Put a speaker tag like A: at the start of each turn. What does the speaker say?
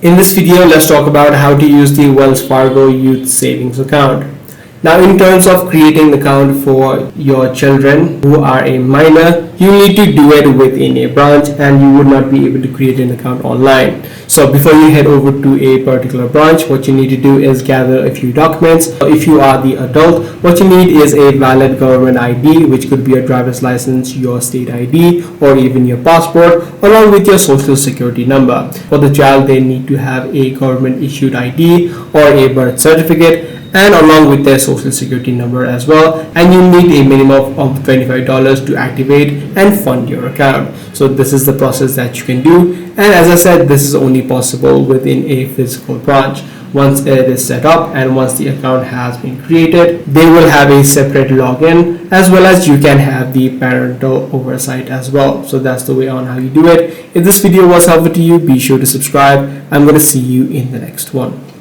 A: In this video, let's talk about how to use the Wells Fargo Youth Savings Account. Now, in terms of creating an account for your children who are a minor, you need to do it within a branch and you would not be able to create an account online. So before you head over to a particular branch, what you need to do is gather a few documents. If you are the adult, what you need is a valid government ID, which could be a driver's license, your state ID, or even your passport, along with your social security number. For the child, they need to have a government issued ID or a birth certificate, and along with their social security number as well, and you need a minimum of $25 to activate and fund your account. So this is the process that you can do, and as I said, this is only possible within a physical branch. Once it is set up and once the account has been created, they will have a separate login, as well as you can have the parental oversight as well. So that's the way on how you do it. If this video was helpful to you, be sure to subscribe. I'm going to see you in the next one.